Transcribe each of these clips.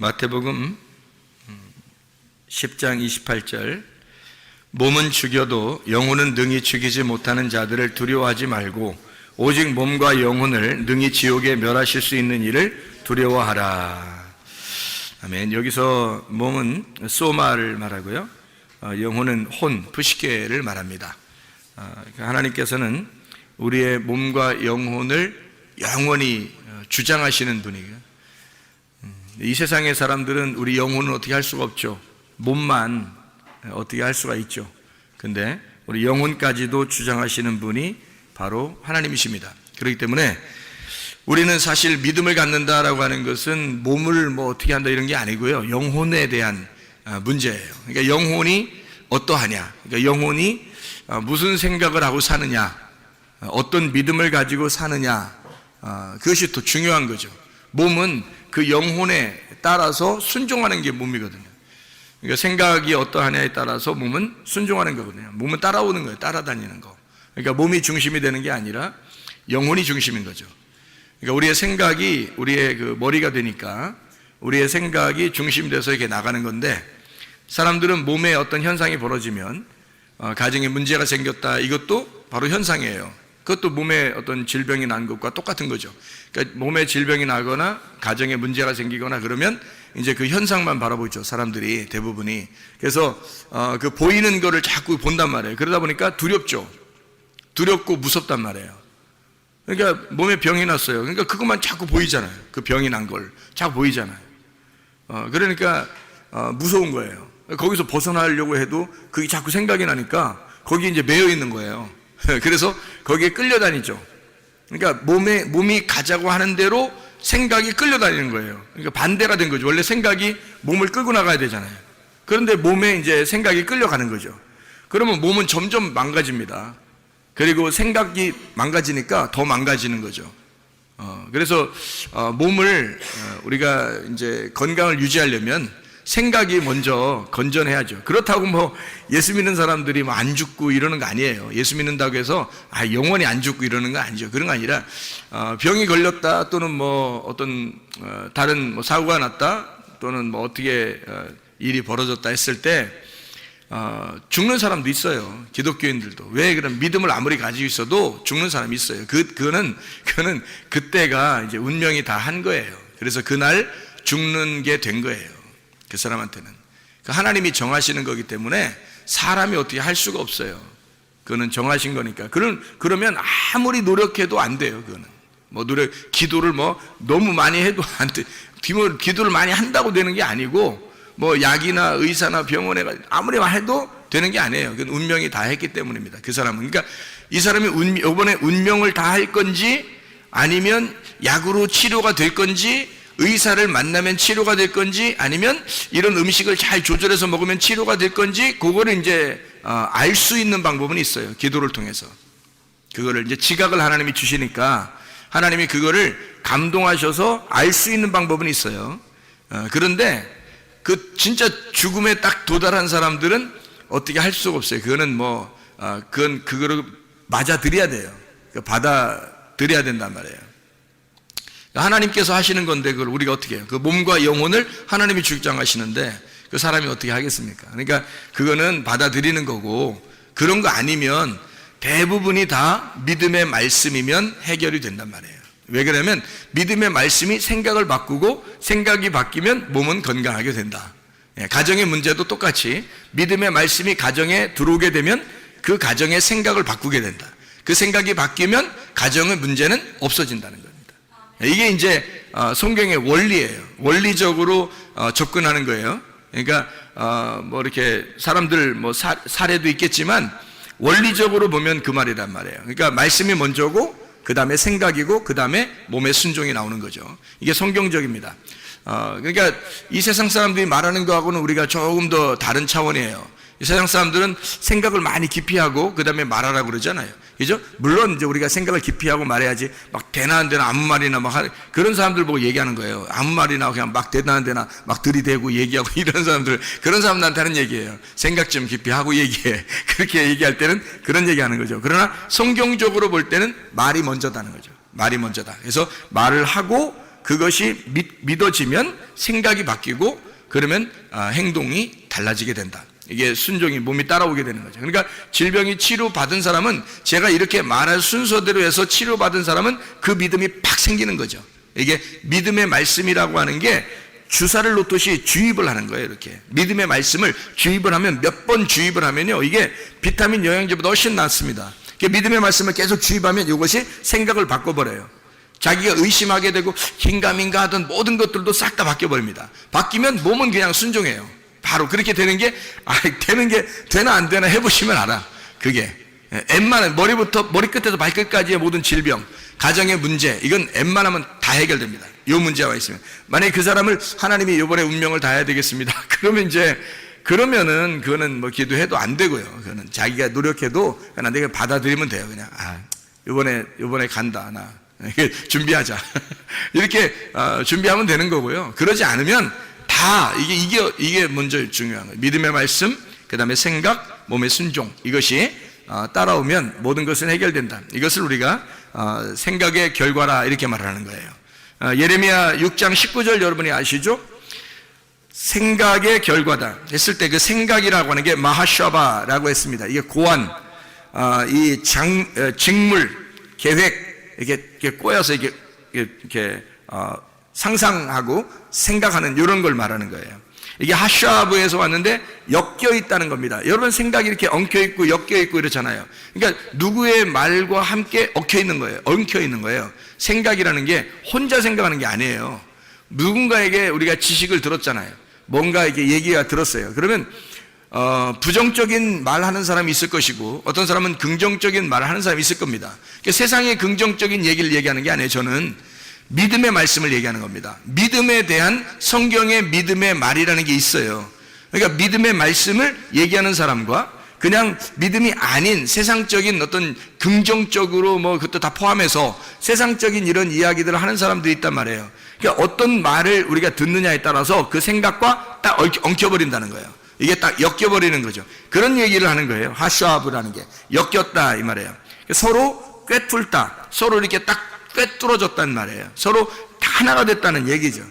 마태복음 10장 28절, 몸은 죽여도 영혼은 능히 죽이지 못하는 자들을 두려워하지 말고 오직 몸과 영혼을 능히 지옥에 멸하실 수 있는 이를 두려워하라. 아멘. 여기서 몸은 소마를 말하고요, 영혼은 혼, 푸시케를 말합니다. 하나님께서는 우리의 몸과 영혼을 영원히 주장하시는 분이에요. 이 세상의 사람들은 우리 영혼은 어떻게 할 수가 없죠. 몸만 어떻게 할 수가 있죠. 근데 우리 영혼까지도 주장하시는 분이 바로 하나님이십니다. 그렇기 때문에 우리는 사실 믿음을 갖는다라고 하는 것은 몸을 어떻게 한다 이런 게 아니고요, 영혼에 대한 문제예요. 그러니까 영혼이 어떠하냐, 그러니까 영혼이 무슨 생각을 하고 사느냐, 어떤 믿음을 가지고 사느냐, 그것이 더 중요한 거죠. 몸은 그 영혼에 따라서 순종하는 게 몸이거든요. 그러니까 생각이 어떠하냐에 따라서 몸은 순종하는 거거든요. 몸은 따라오는 거예요. 따라다니는 거. 그러니까 몸이 중심이 되는 게 아니라 영혼이 중심인 거죠. 그러니까 우리의 생각이 우리의 그 머리가 되니까 우리의 생각이 중심이 돼서 이렇게 나가는 건데, 사람들은 몸에 어떤 현상이 벌어지면 가정에 문제가 생겼다, 이것도 바로 현상이에요. 그것도 몸에 어떤 질병이 난 것과 똑같은 거죠. 그러니까 몸에 질병이 나거나 가정에 문제가 생기거나 그러면 이제 그 현상만 바라보죠, 사람들이 대부분이. 그래서 그 보이는 거를 자꾸 본단 말이에요. 그러다 보니까 두렵죠. 두렵고 무섭단 말이에요. 그러니까 몸에 병이 났어요. 그러니까 그것만 자꾸 보이잖아요. 그 병이 난 걸 자꾸 보이잖아요. 그러니까 무서운 거예요. 거기서 벗어나려고 해도 그게 자꾸 생각이 나니까 거기 이제 매여 있는 거예요. 그래서 거기에 끌려다니죠. 그러니까 몸이 가자고 하는 대로 생각이 끌려다니는 거예요. 그러니까 반대가 된 거죠. 원래 생각이 몸을 끌고 나가야 되잖아요. 그런데 몸에 이제 생각이 끌려가는 거죠. 그러면 몸은 점점 망가집니다. 그리고 생각이 망가지니까 더 망가지는 거죠. 그래서 몸을 우리가 이제 건강을 유지하려면 생각이 먼저 건전해야죠. 그렇다고 예수 믿는 사람들이 안 죽고 이러는 거 아니에요. 예수 믿는다고 해서 영원히 안 죽고 이러는 거 아니죠. 그런 거 아니라 병이 걸렸다, 또는 어떤 다른 사고가 났다, 또는 어떻게 일이 벌어졌다 했을 때 죽는 사람도 있어요. 기독교인들도. 왜? 그럼 믿음을 아무리 가지고 있어도 죽는 사람이 있어요. 그거는 그때가 이제 운명이 다 한 거예요. 그래서 그날 죽는 게 된 거예요. 그 사람한테는. 하나님이 정하시는 거기 때문에 사람이 어떻게 할 수가 없어요. 그거는 정하신 거니까. 그러면 아무리 노력해도 안 돼요. 그거는 기도를 너무 많이 해도 안 돼. 기도를 많이 한다고 되는 게 아니고, 약이나 의사나 병원에 아무리 해도 되는 게 아니에요. 그건 운명이 다 했기 때문입니다. 그 사람은. 그러니까 이 사람이 이번에 운명을 다 할 건지, 아니면 약으로 치료가 될 건지, 의사를 만나면 치료가 될 건지, 아니면 이런 음식을 잘 조절해서 먹으면 치료가 될 건지, 그거를 이제 알 수 있는 방법은 있어요. 기도를 통해서. 그거를 이제 지각을 하나님이 주시니까 하나님이 그거를 감동하셔서 알 수 있는 방법은 있어요. 그런데 그 진짜 죽음에 딱 도달한 사람들은 어떻게 할 수가 없어요. 그거는 그거를 맞아들여야 돼요. 받아들여야 된단 말이에요. 하나님께서 하시는 건데 그걸 우리가 어떻게 해요? 그 몸과 영혼을 하나님이 주장하시는데 그 사람이 어떻게 하겠습니까? 그러니까 그거는 받아들이는 거고, 그런 거 아니면 대부분이 다 믿음의 말씀이면 해결이 된단 말이에요. 왜 그러냐면 믿음의 말씀이 생각을 바꾸고, 생각이 바뀌면 몸은 건강하게 된다. 가정의 문제도 똑같이 믿음의 말씀이 가정에 들어오게 되면 그 가정의 생각을 바꾸게 된다. 그 생각이 바뀌면 가정의 문제는 없어진다는 겁니다. 이게 이제 성경의 원리예요. 원리적으로 접근하는 거예요. 그러니까 이렇게 사람들 사례도 있겠지만 원리적으로 보면 그 말이란 말이에요. 그러니까 말씀이 먼저고, 그 다음에 생각이고, 그 다음에 몸의 순종이 나오는 거죠. 이게 성경적입니다. 그러니까 이 세상 사람들이 말하는 거하고는 우리가 조금 더 다른 차원이에요. 이 세상 사람들은 생각을 많이 깊이 하고 그 다음에 말하라고 그러잖아요. 그죠? 물론 이제 우리가 생각을 깊이 하고 말해야지 되나 안 되나 아무 말이나 그런 사람들 보고 얘기하는 거예요. 아무 말이나 그냥 되나 안 되나 들이대고 얘기하고 이런 사람들, 그런 사람들한테 하는 얘기예요. 생각 좀 깊이 하고 얘기해. 그렇게 얘기할 때는 그런 얘기하는 거죠. 그러나 성경적으로 볼 때는 말이 먼저다는 거죠. 말이 먼저다. 그래서 말을 하고 그것이 믿어지면 생각이 바뀌고 그러면 행동이 달라지게 된다. 이게 순종이 몸이 따라오게 되는 거죠. 그러니까 질병이 치료받은 사람은 제가 이렇게 말할 순서대로 해서 치료받은 사람은 그 믿음이 팍 생기는 거죠. 이게 믿음의 말씀이라고 하는 게 주사를 놓듯이 주입을 하는 거예요. 이렇게 믿음의 말씀을 주입을 하면 몇 번 주입을 하면요, 이게 비타민 영양제보다 훨씬 낫습니다. 믿음의 말씀을 계속 주입하면 이것이 생각을 바꿔버려요. 자기가 의심하게 되고 긴가민가 하던 모든 것들도 싹 다 바뀌어버립니다. 바뀌면 몸은 그냥 순종해요. 바로 그렇게 되는 게 되나 안 되나 해보시면 알아. 그게 웬만한 머리끝에서 발끝까지의 모든 질병, 가정의 문제, 이건 웬만하면 다 해결됩니다. 이 문제가 있으면. 만약에 그 사람을 하나님이 이번에 운명을 다해야 되겠습니다. 그러면은 그거는 뭐 기도해도 안 되고요. 그거는 자기가 노력해도 그냥 내가 받아들이면 돼요. 그냥 이번에 간다 나 준비하자 이렇게 준비하면 되는 거고요. 그러지 않으면 다 이게 먼저 중요한 거예요. 믿음의 말씀, 그 다음에 생각, 몸의 순종, 이것이 따라오면 모든 것은 해결된다. 이것을 우리가 생각의 결과라 이렇게 말하는 거예요. 예레미야 6장 19절 여러분이 아시죠? 생각의 결과다 했을 때 그 생각이라고 하는 게 마하샤바라고 했습니다. 이게 고안, 직물, 계획, 이렇게 꼬여서 이렇게 상상하고 생각하는 이런 걸 말하는 거예요. 이게 하샤브에서 왔는데 엮여 있다는 겁니다. 여러분 생각이 이렇게 엉켜 있고 엮여 있고 이렇잖아요. 그러니까 누구의 말과 함께 엉켜 있는 거예요. 생각이라는 게 혼자 생각하는 게 아니에요. 누군가에게 우리가 지식을 들었잖아요. 뭔가 이렇게 얘기가 들었어요. 그러면 부정적인 말하는 사람이 있을 것이고 어떤 사람은 긍정적인 말을 하는 사람이 있을 겁니다. 그러니까 세상의 긍정적인 얘기를 얘기하는 게 아니에요. 저는 믿음의 말씀을 얘기하는 겁니다. 믿음에 대한 성경의 믿음의 말이라는 게 있어요. 그러니까 믿음의 말씀을 얘기하는 사람과 그냥 믿음이 아닌 세상적인 어떤 긍정적으로 그것도 다 포함해서 세상적인 이런 이야기들을 하는 사람들이 있단 말이에요. 그러니까 어떤 말을 우리가 듣느냐에 따라서 그 생각과 딱 엉켜버린다는 거예요. 이게 딱 엮여버리는 거죠. 그런 얘기를 하는 거예요. 하샤브라는 게 엮였다 이 말이에요. 서로 꿰뚫다, 서로 이렇게 딱 꿰뚫어졌단 말이에요. 서로 하나가 됐다는 얘기죠.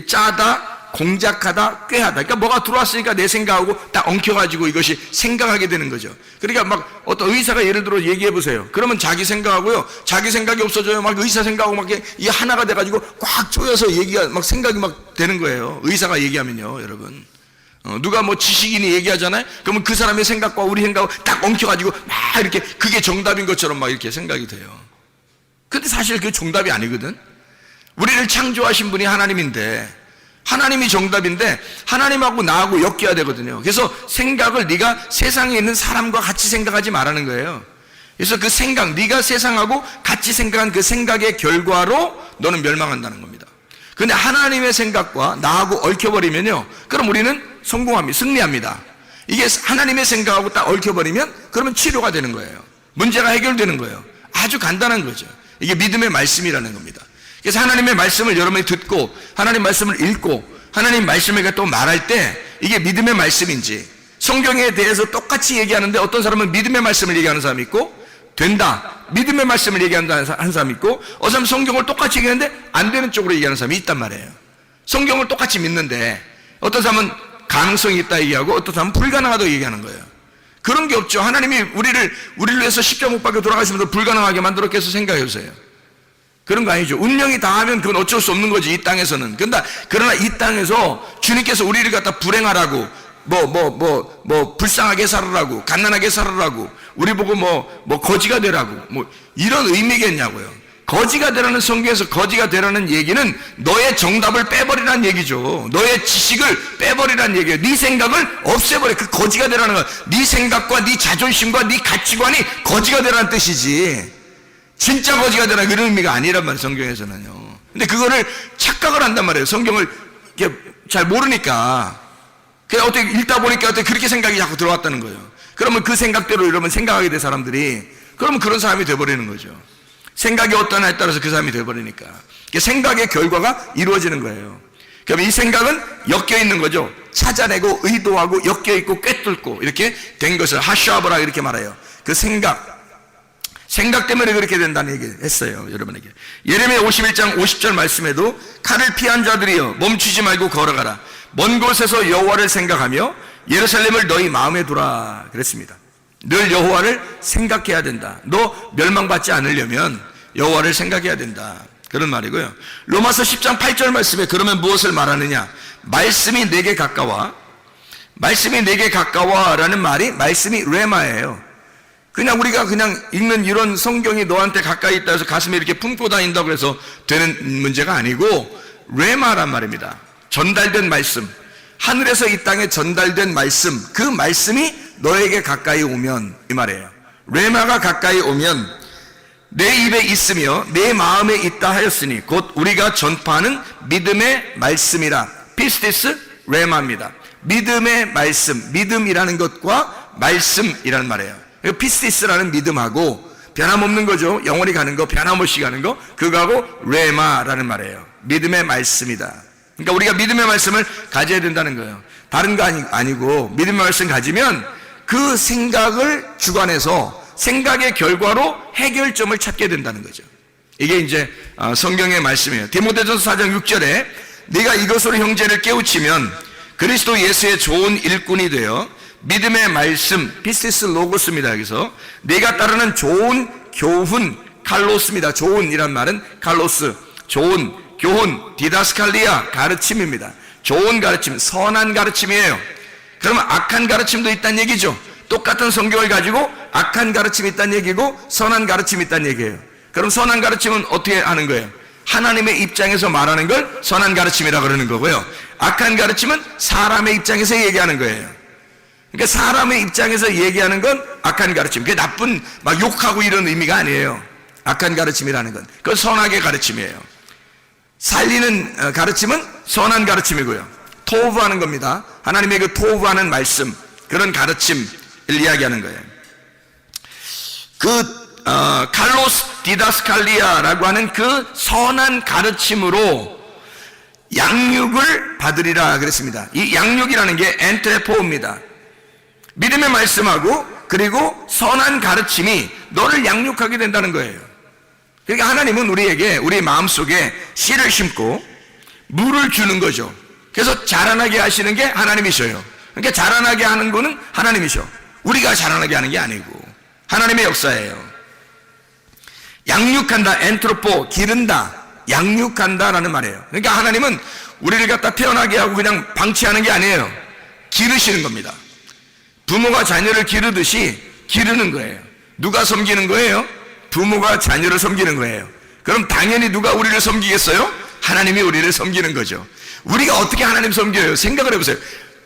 짜다, 공작하다, 꾀하다. 그러니까 뭐가 들어왔으니까 내 생각하고 딱 엉켜가지고 이것이 생각하게 되는 거죠. 그러니까 막 어떤 의사가 예를 들어 얘기해 보세요. 그러면 자기 생각하고요, 자기 생각이 없어져요. 막 의사 생각하고 막 이 하나가 돼가지고 꽉 조여서 얘기가 막 생각이 막 되는 거예요. 의사가 얘기하면요, 여러분. 누가 뭐 지식인이 얘기하잖아요. 그러면 그 사람의 생각과 우리 생각을 딱 엉켜가지고 막 이렇게 그게 정답인 것처럼 막 이렇게 생각이 돼요. 근데 사실 그게 정답이 아니거든. 우리를 창조하신 분이 하나님인데, 하나님이 정답인데 하나님하고 나하고 엮여야 되거든요. 그래서 생각을 네가 세상에 있는 사람과 같이 생각하지 말라는 거예요. 그래서 그 생각, 네가 세상하고 같이 생각한 그 생각의 결과로 너는 멸망한다는 겁니다. 근데 하나님의 생각과 나하고 얽혀버리면요, 그럼 우리는 성공합니다. 승리합니다. 이게 하나님의 생각하고 딱 얽혀버리면 그러면 치료가 되는 거예요. 문제가 해결되는 거예요. 아주 간단한 거죠. 이게 믿음의 말씀이라는 겁니다. 그래서 하나님의 말씀을 여러분이 듣고 하나님 말씀을 읽고 하나님 말씀을 또 말할 때 이게 믿음의 말씀인지, 성경에 대해서 똑같이 얘기하는데 어떤 사람은 믿음의 말씀을 얘기하는 사람이 있고 된다, 믿음의 말씀을 얘기하는 사람이 있고 어떤 사람은 성경을 똑같이 얘기하는데 안 되는 쪽으로 얘기하는 사람이 있단 말이에요. 성경을 똑같이 믿는데 어떤 사람은 가능성이 있다 얘기하고 어떤 사람은 불가능하다고 얘기하는 거예요. 그런 게 없죠. 하나님이 우리를 위해서 십자가 못 박혀 돌아가시면서 불가능하게 만들었겠어 생각해 보세요. 그런 거 아니죠. 운명이 닿으면 그건 어쩔 수 없는 거지, 이 땅에서는. 그러나 이 땅에서 주님께서 우리를 갖다 불행하라고, 불쌍하게 살으라고, 갓난하게 살으라고, 우리 보고 거지가 되라고, 이런 의미겠냐고요. 거지가 되라는, 성경에서 거지가 되라는 얘기는 너의 정답을 빼버리라는 얘기죠. 너의 지식을 빼버리라는 얘기예요. 네 생각을 없애버려. 그 거지가 되라는 거. 네 생각과 네 자존심과 네 가치관이 거지가 되라는 뜻이지, 진짜 거지가 되라는 이런 의미가 아니란 말이에요, 성경에서는요. 근데 그거를 착각을 한단 말이에요. 성경을 이렇게 잘 모르니까. 그냥 어떻게 읽다 보니까 어떻게 그렇게 생각이 자꾸 들어왔다는 거예요. 그러면 그 생각대로 여러분 생각하게 된 사람들이, 그러면 그런 사람이 돼버리는 거죠. 생각이 어떠냐에 따라서 그 사람이 돼버리니까. 생각의 결과가 이루어지는 거예요. 그럼 이 생각은 엮여 있는 거죠. 찾아내고 의도하고 엮여 있고 꿰뚫고 이렇게 된 것을 하샤브라 이렇게 말해요. 그 생각, 생각 때문에 그렇게 된다는 얘기 했어요, 여러분에게. 예레미야 51장 50절 말씀에도 칼을 피한 자들이여 멈추지 말고 걸어가라. 먼 곳에서 여호와를 생각하며 예루살렘을 너희 마음에 두라 그랬습니다. 늘 여호와를 생각해야 된다. 너 멸망받지 않으려면 여호와를 생각해야 된다, 그런 말이고요. 로마서 10장 8절 말씀에 그러면 무엇을 말하느냐? 말씀이 내게 가까워. 말씀이 내게 가까워라는 말이 말씀이 레마예요. 그냥 우리가 그냥 읽는 이런 성경이 너한테 가까이 있다 해서 가슴에 이렇게 품고 다닌다고 해서 되는 문제가 아니고 레마란 말입니다. 전달된 말씀, 하늘에서 이 땅에 전달된 말씀, 그 말씀이 너에게 가까이 오면, 이 말이에요. 레마가 가까이 오면 내 입에 있으며 내 마음에 있다 하였으니 곧 우리가 전파하는 믿음의 말씀이라. 피스티스 레마입니다. 믿음의 말씀, 믿음이라는 것과 말씀이라는 말이에요. 피스티스라는 믿음하고 변함없는 거죠. 영원히 가는 거, 변함없이 가는 거, 그거하고 레마라는 말이에요. 믿음의 말씀이다. 그러니까 우리가 믿음의 말씀을 가져야 된다는 거예요. 다른 거 아니고 믿음의 말씀 가지면 그 생각을 주관해서 생각의 결과로 해결점을 찾게 된다는 거죠. 이게 이제 성경의 말씀이에요. 디모데전서 4장 6절에 네가 이것으로 형제를 깨우치면 그리스도 예수의 좋은 일꾼이 되어 믿음의 말씀, 피스티스 로고스입니다. 여기서 네가 따르는 좋은 교훈, 칼로스입니다. 좋은이란 말은 칼로스, 좋은 교훈, 디다스칼리아, 가르침입니다. 좋은 가르침, 선한 가르침이에요. 그러면 악한 가르침도 있다는 얘기죠. 똑같은 성경을 가지고 악한 가르침이 있다는 얘기고 선한 가르침이 있다는 얘기예요. 그럼 선한 가르침은 어떻게 하는 거예요? 하나님의 입장에서 말하는 걸 선한 가르침이라고 그러는 거고요. 악한 가르침은 사람의 입장에서 얘기하는 거예요. 그러니까 사람의 입장에서 얘기하는 건 악한 가르침. 그게 나쁜 막 욕하고 이런 의미가 아니에요. 악한 가르침이라는 건 그건 선하게 가르침이에요. 살리는 가르침은 선한 가르침이고요. 토부하는 겁니다. 하나님의 그 토부하는 말씀, 그런 가르침을 이야기하는 거예요. 칼로스 디다스칼리아라고 하는 그 선한 가르침으로 양육을 받으리라 그랬습니다. 이 양육이라는 게 엔트레포입니다. 믿음의 말씀하고 그리고 선한 가르침이 너를 양육하게 된다는 거예요. 그러니까 하나님은 우리에게 우리 마음속에 씨를 심고 물을 주는 거죠. 그래서 자라나게 하시는 게 하나님이셔요. 그러니까 자라나게 하는 거는 하나님이셔. 우리가 자라나게 하는 게 아니고 하나님의 역사예요. 양육한다, 엔트로포, 기른다, 양육한다라는 말이에요. 그러니까 하나님은 우리를 갖다 태어나게 하고 그냥 방치하는 게 아니에요. 기르시는 겁니다. 부모가 자녀를 기르듯이 기르는 거예요. 누가 섬기는 거예요? 부모가 자녀를 섬기는 거예요. 그럼 당연히 누가 우리를 섬기겠어요? 하나님이 우리를 섬기는 거죠. 우리가 어떻게 하나님 섬겨요? 생각을 해보세요.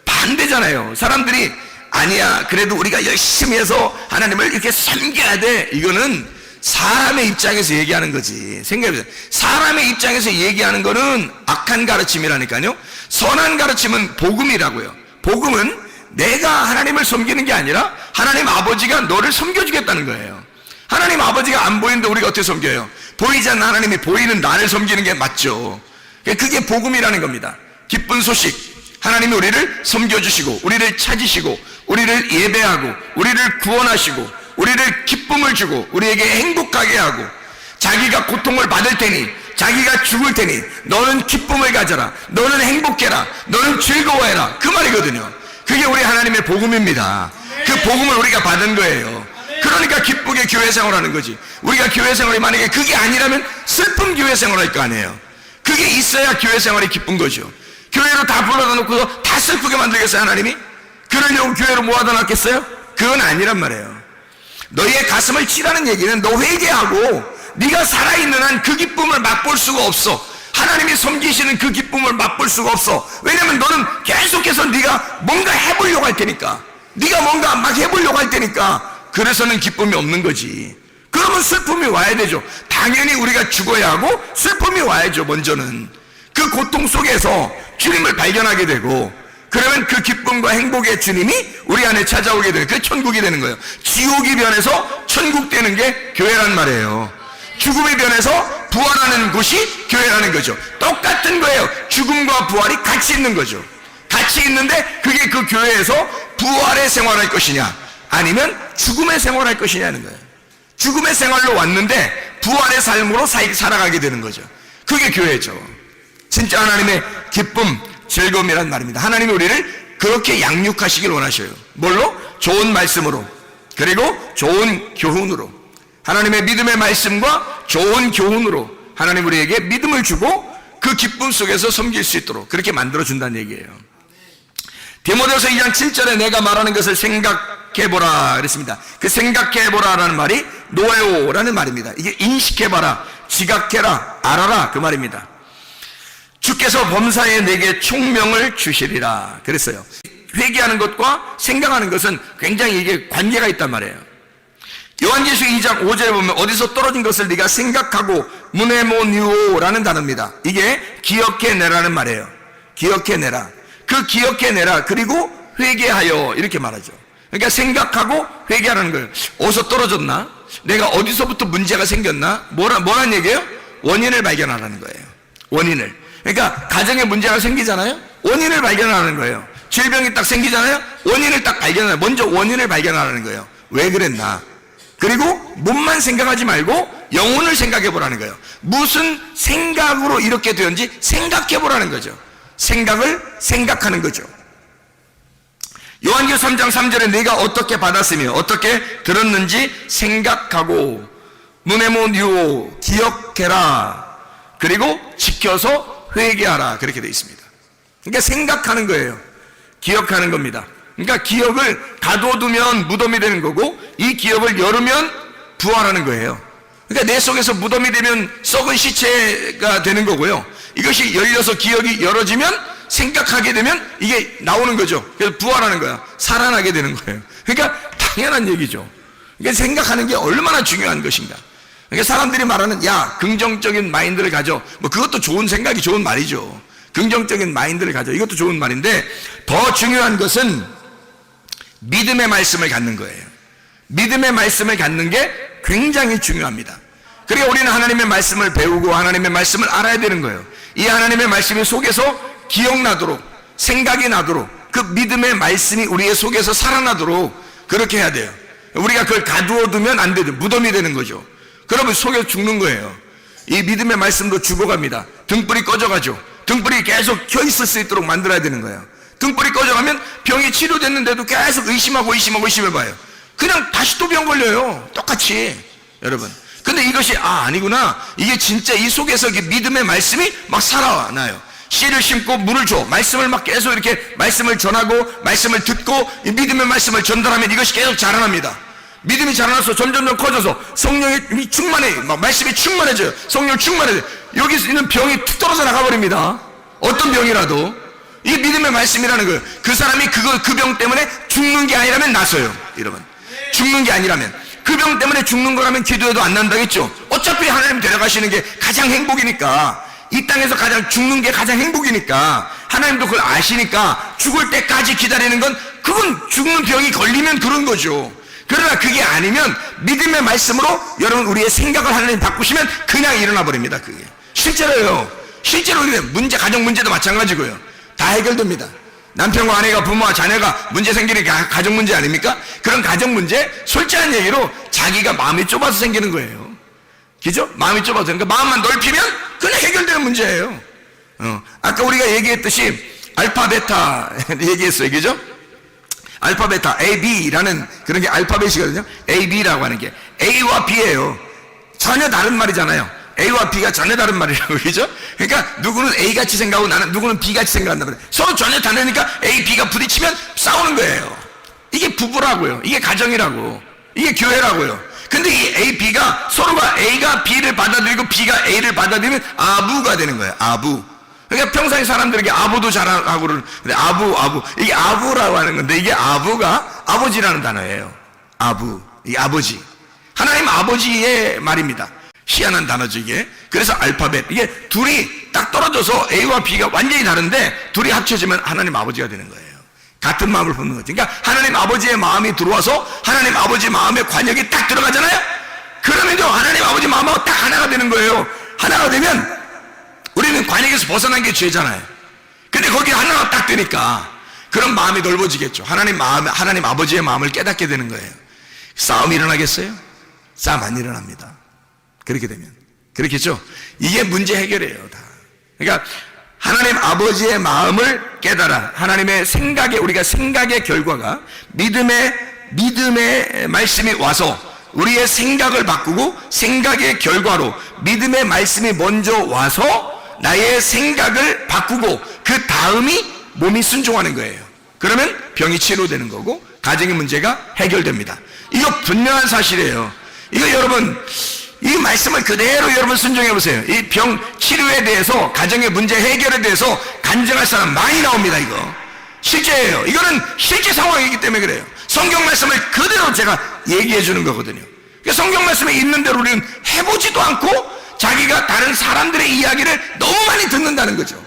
반대잖아요. 사람들이 아니야, 그래도 우리가 열심히 해서 하나님을 이렇게 섬겨야 돼. 이거는 사람의 입장에서 얘기하는 거지. 생각해보세요. 사람의 입장에서 얘기하는 거는 악한 가르침이라니까요. 선한 가르침은 복음이라고요. 복음은 내가 하나님을 섬기는 게 아니라 하나님 아버지가 너를 섬겨주겠다는 거예요. 하나님 아버지가 안 보이는데 우리가 어떻게 섬겨요? 보이지 않는 하나님이 보이는 나를 섬기는 게 맞죠. 그게 복음이라는 겁니다. 기쁜 소식, 하나님이 우리를 섬겨주시고 우리를 찾으시고 우리를 예배하고 우리를 구원하시고 우리를 기쁨을 주고 우리에게 행복하게 하고 자기가 고통을 받을 테니 자기가 죽을 테니 너는 기쁨을 가져라, 너는 행복해라, 너는 즐거워해라, 그 말이거든요. 그게 우리 하나님의 복음입니다. 그 복음을 우리가 받은 거예요. 그러니까 기쁘게 교회 생활하는 거지. 우리가 교회 생활이 만약에 그게 아니라면 슬픈 교회 생활할 거 아니에요. 그게 있어야 교회 생활이 기쁜 거죠. 교회로 다 불러다 놓고서 다 슬프게 만들겠어요, 하나님이? 그러려고 교회로 모아다 놨겠어요? 그건 아니란 말이에요. 너희의 가슴을 치라는 얘기는 너 회개하고 네가 살아있는 한 그 기쁨을 맛볼 수가 없어. 하나님이 섬기시는 그 기쁨을 맛볼 수가 없어. 왜냐면 너는 계속해서 네가 뭔가 해보려고 할 테니까, 네가 뭔가 막 해보려고 할 테니까, 그래서는 기쁨이 없는 거지. 그러면 슬픔이 와야 되죠. 당연히 우리가 죽어야 하고 슬픔이 와야죠. 먼저는 그 고통 속에서 주님을 발견하게 되고, 그러면 그 기쁨과 행복의 주님이 우리 안에 찾아오게 되는, 그게 천국이 되는 거예요. 지옥이 변해서 천국 되는 게 교회란 말이에요. 죽음이 변해서 부활하는 곳이 교회라는 거죠. 똑같은 거예요. 죽음과 부활이 같이 있는 거죠. 같이 있는데 그게 그 교회에서 부활의 생활할 것이냐 아니면 죽음의 생활할 것이냐는 거예요. 죽음의 생활로 왔는데 부활의 삶으로 살아가게 되는 거죠. 그게 교회죠. 진짜 하나님의 기쁨, 즐거움이란 말입니다. 하나님이 우리를 그렇게 양육하시길 원하셔요. 뭘로? 좋은 말씀으로, 그리고 좋은 교훈으로. 하나님의 믿음의 말씀과 좋은 교훈으로 하나님 우리에게 믿음을 주고 그 기쁨 속에서 섬길 수 있도록 그렇게 만들어준다는 얘기예요. 디모데후서 2장 7절에 내가 말하는 것을 생각해보라 그랬습니다. 그 생각해보라라는 말이 노에오라는 말입니다. 이게 인식해봐라, 지각해라, 알아라 그 말입니다. 주께서 범사에 내게 총명을 주시리라 그랬어요. 회개하는 것과 생각하는 것은 굉장히 이게 관계가 있단 말이에요. 요한계시록 2장 5절에 보면 어디서 떨어진 것을 네가 생각하고 무네모니오라는 단어입니다. 이게 기억해내라는 말이에요. 기억해내라. 그 기억해내라. 그리고 회개하여 이렇게 말하죠. 그러니까 생각하고 회개하라는 거예요. 어디서 떨어졌나? 내가 어디서부터 문제가 생겼나? 뭐란 얘기예요? 원인을 발견하라는 거예요. 원인을. 그러니까 가정에 문제가 생기잖아요. 원인을 발견하는 거예요. 질병이 딱 생기잖아요. 원인을 딱 발견하라. 먼저 원인을 발견하라는 거예요. 왜 그랬나? 그리고 몸만 생각하지 말고 영혼을 생각해 보라는 거예요. 무슨 생각으로 이렇게 되었는지 생각해 보라는 거죠. 생각을 생각하는 거죠. 요한계시록 3장 3절에 네가 어떻게 받았으며 어떻게 들었는지 생각하고 무네모니오 기억해라. 그리고 지켜서 회개하라. 그렇게 되어 있습니다. 그러니까 생각하는 거예요. 기억하는 겁니다. 그러니까 기억을 가둬두면 무덤이 되는 거고 이 기억을 열으면 부활하는 거예요. 그러니까 내 속에서 무덤이 되면 썩은 시체가 되는 거고요. 이것이 열려서 기억이 열어지면 생각하게 되면 이게 나오는 거죠. 그래서 부활하는 거야. 살아나게 되는 거예요. 그러니까 당연한 얘기죠. 그러니까 생각하는 게 얼마나 중요한 것인가. 그러니까 사람들이 말하는 야 긍정적인 마인드를 가져. 뭐 그것도 좋은 생각이 좋은 말이죠. 긍정적인 마인드를 가져. 이것도 좋은 말인데 더 중요한 것은 믿음의 말씀을 갖는 거예요. 믿음의 말씀을 갖는 게 굉장히 중요합니다. 그러니까 우리는 하나님의 말씀을 배우고 하나님의 말씀을 알아야 되는 거예요. 이 하나님의 말씀이 속에서 기억나도록 생각이 나도록 그 믿음의 말씀이 우리의 속에서 살아나도록 그렇게 해야 돼요. 우리가 그걸 가두어두면 안 되죠. 무덤이 되는 거죠. 그러면 속에서 죽는 거예요. 이 믿음의 말씀도 죽어갑니다. 등불이 꺼져가죠. 등불이 계속 켜 있을 수 있도록 만들어야 되는 거예요. 등불이 꺼져가면 병이 치료됐는데도 계속 의심해봐요. 그냥 다시 또 병 걸려요. 똑같이. 여러분. 근데 이것이 아니구나. 이게 진짜 이 속에서 믿음의 말씀이 막 살아나요. 씨를 심고 물을 줘. 말씀을 막 계속 이렇게 말씀을 전하고 말씀을 듣고 이 믿음의 말씀을 전달하면 이것이 계속 자라납니다. 믿음이 자라나서 점점 커져서 성령이 충만해. 막 말씀이 충만해져요. 성령 충만해져요. 여기 있는 병이 툭 떨어져 나가버립니다. 어떤 병이라도. 이 믿음의 말씀이라는 거예요. 그 사람이 그 병 때문에 죽는 게 아니라면 나서요. 여러분. 죽는 게 아니라면. 그 병 때문에 죽는 거라면 기도해도 안 난다겠죠. 어차피 하나님 데려가시는 게 가장 행복이니까. 이 땅에서 죽는 게 가장 행복이니까. 하나님도 그걸 아시니까 죽을 때까지 기다리는 건 그건 죽는 병이 걸리면 그런 거죠. 그러나 그게 아니면 믿음의 말씀으로 여러분 우리의 생각을 하나님 바꾸시면 그냥 일어나 버립니다. 그게. 실제로요. 실제로 가정 문제도 마찬가지고요. 다 해결됩니다. 남편과 아내가 부모와 자녀가 문제 생기는 게 가정 문제 아닙니까? 그런 가정 문제 솔직한 얘기로 자기가 마음이 좁아서 생기는 거예요. 그죠? 마음이 좁아서. 그러니까 마음만 넓히면 그냥 해결되는 문제예요. 아까 우리가 얘기했듯이 알파 베타 얘기했어요. 그죠? 알파 베타 A, B라는 그런 게 알파벳이거든요. A, B라고 하는 게 A와 B예요. 전혀 다른 말이잖아요. A와 B가 전혀 다른 말이라고. 그죠? 그러니까 누구는 A같이 생각하고 누구는 B같이 생각한단 말이에요. 서로 전혀 다르니까 A, B가 부딪히면 싸우는 거예요. 이게 부부라고요. 이게 가정이라고. 이게 교회라고요. 근데 이 A, B가 서로가 A가 B를 받아들이고 B가 A를 받아들이면 아부가 되는 거예요. 아부. 그러니까 평소에 사람들에게 아부도 잘하고 그러는데 아부. 이게 아부라고 하는 건데 이게 아부가 아버지라는 단어예요. 아부. 이게 아버지. 하나님 아버지의 말입니다. 희한한 단어죠 이게. 그래서 알파벳. 이게 둘이 딱 떨어져서 A와 B가 완전히 다른데 둘이 합쳐지면 하나님 아버지가 되는 거예요. 같은 마음을 품는 거죠. 그러니까 하나님 아버지의 마음이 들어와서 하나님 아버지 마음의 관역이 딱 들어가잖아요. 그러면요 하나님 아버지 마음하고 딱 하나가 되는 거예요. 하나가 되면 우리는 관역에서 벗어난 게 죄잖아요. 근데 거기 하나가 딱 되니까 그런 마음이 넓어지겠죠. 하나님 아버지의 마음을 깨닫게 되는 거예요. 싸움이 일어나겠어요? 싸움 안 일어납니다. 그렇게 되면. 그렇겠죠? 이게 문제 해결이에요, 다. 그러니까 하나님 아버지의 마음을 깨달아 하나님의 생각에, 우리가 생각의 결과가 믿음의 말씀이 와서 우리의 생각을 바꾸고 생각의 결과로 믿음의 말씀이 먼저 와서 나의 생각을 바꾸고 그 다음이 몸이 순종하는 거예요. 그러면 병이 치료되는 거고 가정의 문제가 해결됩니다. 이거 분명한 사실이에요. 이거 여러분, 이 말씀을 그대로 여러분 순종해 보세요. 이 병 치료에 대해서, 가정의 문제 해결에 대해서 간증할 사람 많이 나옵니다. 이거 실제예요. 이거는 실제 상황이기 때문에 그래요. 성경 말씀을 그대로 제가 얘기해 주는 거거든요. 그러니까 성경 말씀에 있는 대로 우리는 해보지도 않고 자기가 다른 사람들의 이야기를 너무 많이 듣는다는 거죠.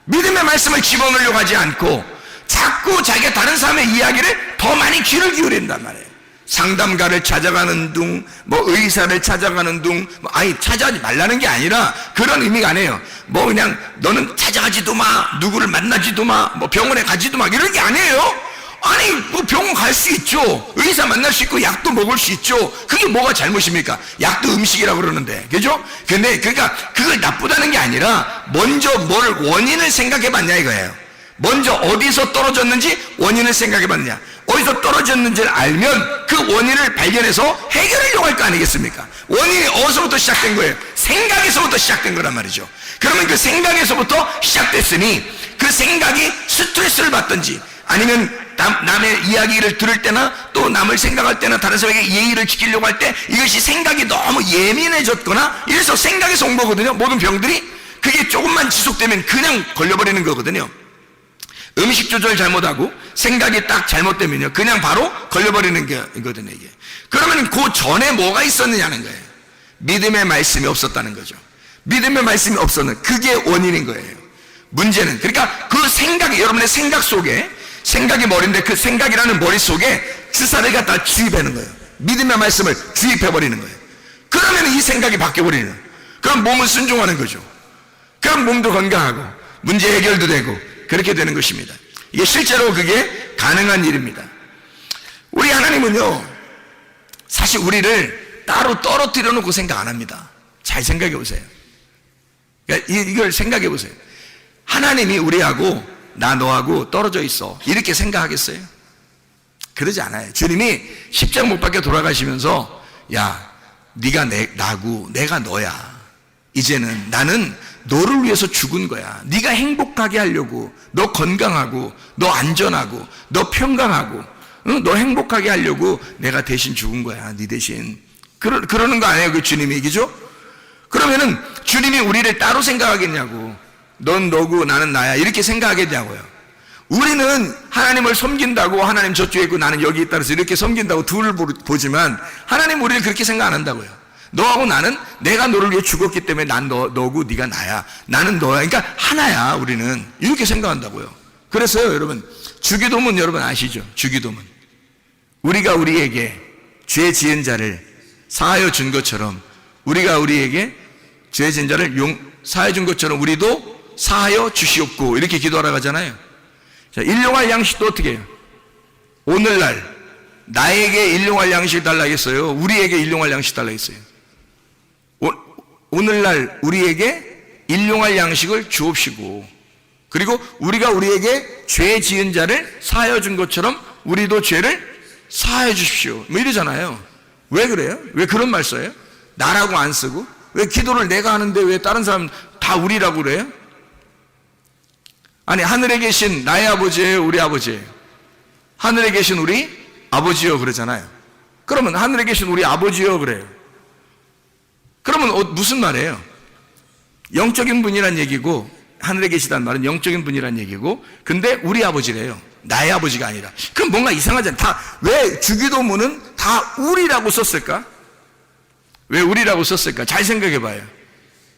믿음의 말씀을 집어넣으려고 하지 않고 자꾸 자기가 다른 사람의 이야기를 더 많이 귀를 기울인단 말이에요. 상담가를 찾아가는 둥, 의사를 찾아가는 둥, 아니 찾아가지 말라는 게 아니라 그런 의미가 아니에요. 그냥 너는 찾아가지도 마, 누구를 만나지도 마, 병원에 가지도 마, 이런 게 아니에요. 아니 병원 갈 수 있죠. 의사 만날 수 있고 약도 먹을 수 있죠. 그게 뭐가 잘못입니까? 약도 음식이라고 그러는데, 그죠? 근데 그러니까 그걸 나쁘다는 게 아니라 먼저 뭘 원인을 생각해 봤냐 이거예요. 먼저 어디서 떨어졌는지 원인을 생각해 봤느냐. 어디서 떨어졌는지를 알면 그 원인을 발견해서 해결하려고 할 거 아니겠습니까? 원인이 어디서부터 시작된 거예요? 생각에서부터 시작된 거란 말이죠. 그러면 그 생각에서부터 시작됐으니 그 생각이 스트레스를 받든지 아니면 남의 이야기를 들을 때나 또 남을 생각할 때나 다른 사람에게 예의를 지키려고 할 때 이것이 생각이 너무 예민해졌거나 이래서 생각에서 온 거거든요. 모든 병들이. 그게 조금만 지속되면 그냥 걸려버리는 거거든요. 음식 조절 잘못하고 생각이 딱 잘못되면요 그냥 바로 걸려버리는 거거든요. 이게. 그러면 그 전에 뭐가 있었느냐는 거예요. 믿음의 말씀이 없었다는 거죠. 믿음의 말씀이 없었는, 그게 원인인 거예요. 문제는, 그러니까 그 생각이, 여러분의 생각 속에, 생각이 머리인데 그 생각이라는 머릿속에 주사를 갖다 주입하는 거예요. 믿음의 말씀을 주입해버리는 거예요. 그러면 이 생각이 바뀌어버리는 거예요. 그럼 몸은 순종하는 거죠. 그럼 몸도 건강하고 문제 해결도 되고 그렇게 되는 것입니다. 이게 실제로 그게 가능한 일입니다. 우리 하나님은요 사실 우리를 따로 떨어뜨려 놓고 생각 안 합니다. 잘 생각해 보세요. 그러니까 이걸 생각해 보세요. 하나님이 우리하고 나 너하고 떨어져 있어 이렇게 생각하겠어요? 그러지 않아요. 주님이 십자가 못 박혀 돌아가시면서 야 네가 나고 내가 너야. 이제는 나는 너를 위해서 죽은 거야. 네가 행복하게 하려고, 너 건강하고 너 안전하고 너 평강하고 너 행복하게 하려고 내가 대신 죽은 거야. 네 대신. 그러는 거 아니에요 그 주님이. 그죠? 그러면은 주님이 우리를 따로 생각하겠냐고. 넌 너고 나는 나야 이렇게 생각하겠냐고요. 우리는 하나님을 섬긴다고 하나님 저쪽에 있고 나는 여기 있다 그래서 이렇게 섬긴다고 둘을 보지만 하나님 우리를 그렇게 생각 안 한다고요. 너하고 나는 내가 너를 위해 죽었기 때문에 난 너고 네가 나야. 나는 너야. 그러니까 하나야. 우리는 이렇게 생각한다고요. 그래서요 여러분, 주기도문 여러분 아시죠? 주기도문. 우리가 우리에게 죄 지은 자를 사하여 준 것처럼, 우리가 우리에게 죄 지은 자를 사하여 준 것처럼 우리도 사하여 주시옵고 이렇게 기도하라고 하잖아요. 자, 일용할 양식도 어떻게 해요? 오늘날 나에게 일용할 양식 달라겠어요? 우리에게 일용할 양식 달라겠어요? 오늘날 우리에게 일용할 양식을 주옵시고, 그리고 우리가 우리에게 죄 지은 자를 사하여 준 것처럼 우리도 죄를 사하여 주십시오 이러잖아요. 왜 그래요? 왜 그런 말 써요? 나라고 안 쓰고? 왜 기도를 내가 하는데 왜 다른 사람 다 우리라고 그래요? 아니 하늘에 계신 나의 아버지예요? 우리 아버지예요? 하늘에 계신 우리 아버지요 그러잖아요. 그러면 하늘에 계신 우리 아버지요 그래요. 그러면 무슨 말이에요? 영적인 분이란 얘기고, 하늘에 계시다는 말은 영적인 분이란 얘기고, 근데 우리 아버지래요. 나의 아버지가 아니라. 그럼 뭔가 이상하잖아요. 왜 주기도문은 다 우리라고 썼을까? 왜 우리라고 썼을까? 잘 생각해 봐요.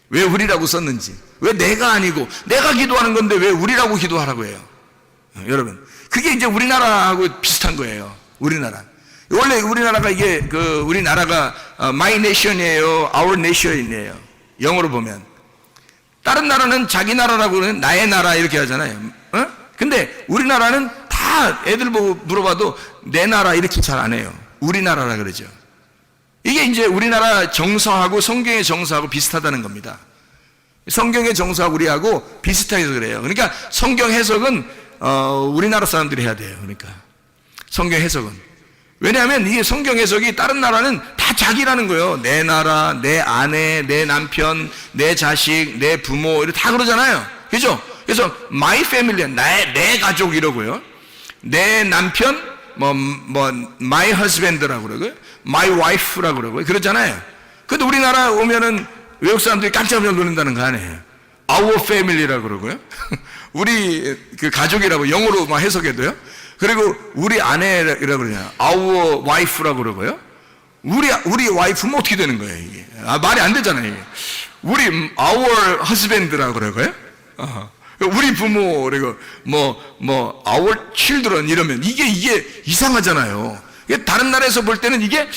왜 우리라고 썼는지. 왜 내가 아니고, 내가 기도하는 건데 왜 우리라고 기도하라고 해요? 여러분, 그게 이제 우리나라하고 비슷한 거예요. 우리나라. 원래 우리나라가 우리나라가 my nation이에요, our nation이에요. 영어로 보면. 다른 나라는 자기 나라라고는 나의 나라 이렇게 하잖아요. 근데 우리나라는 다 애들 보고 물어봐도 내 나라 이렇게 잘 안 해요. 우리나라라 그러죠. 이게 이제 우리나라 정서하고 성경의 정서하고 비슷하다는 겁니다. 성경의 정서하고 우리하고 비슷해서 그래요. 그러니까 성경 해석은 우리나라 사람들이 해야 돼요. 그러니까 성경 해석은. 왜냐하면 이게 성경 해석이 다른 나라는 다 자기라는 거예요. 내 나라, 내 아내, 내 남편, 내 자식, 내 부모 이렇게 다 그러잖아요. 그죠? 그래서 my family, 내 가족 이러고요. 내 남편, my husband라고 그러고요. my wife라고 그러고요. 그러잖아요. 근데 우리나라 오면은 외국 사람들이 깜짝 놀란다는 거 아니에요. our family라고 그러고요. 우리 그 가족이라고 영어로 막 해석해도요. 그리고 우리 아내라고 그러냐. our wife라고 그러고요. 우리 와이프는 어떻게 되는 거예요, 이게? 말이 안 되잖아요, 이게. 우리 our husband라고 그러고요. 우리 부모, 그리고 our children 이러면 이게 이상하잖아요. 다른 나라에서 볼 때는 이게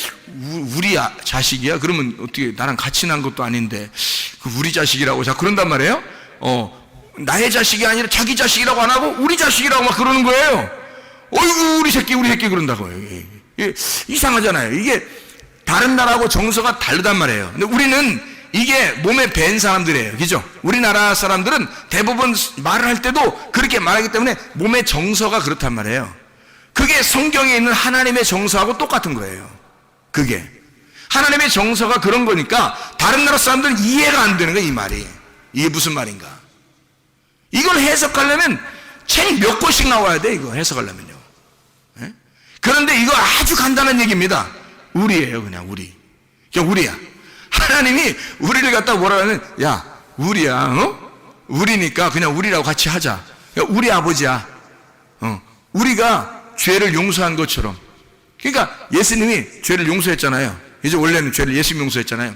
우리 자식이야? 그러면 어떻게 나랑 같이 난 것도 아닌데 우리 자식이라고 자꾸 그런단 말이에요. 나의 자식이 아니라 자기 자식이라고 안 하고 우리 자식이라고 막 그러는 거예요. 어이구 우리 새끼 그런다고요. 이게 이상하잖아요. 이게 다른 나라하고 정서가 다르단 말이에요. 근데 우리는 이게 몸에 밴 사람들이에요. 그죠? 우리나라 사람들은 대부분 말을 할 때도 그렇게 말하기 때문에 몸의 정서가 그렇단 말이에요. 그게 성경에 있는 하나님의 정서하고 똑같은 거예요. 그게 하나님의 정서가 그런 거니까 다른 나라 사람들은 이해가 안 되는 거예요. 이 말이 이게 무슨 말인가. 이걸 해석하려면 책 몇 권씩 나와야 돼. 이거 해석하려면요. 예? 그런데 이거 아주 간단한 얘기입니다. 우리예요. 그냥 우리야. 하나님이 우리를 갖다 뭐라 하면 야 우리야. 우리니까 그냥 우리라고 같이 하자. 우리 아버지야. 우리가 죄를 용서한 것처럼. 그러니까 예수님이 죄를 용서했잖아요. 이제 원래는 죄를 예수님이 용서했잖아요.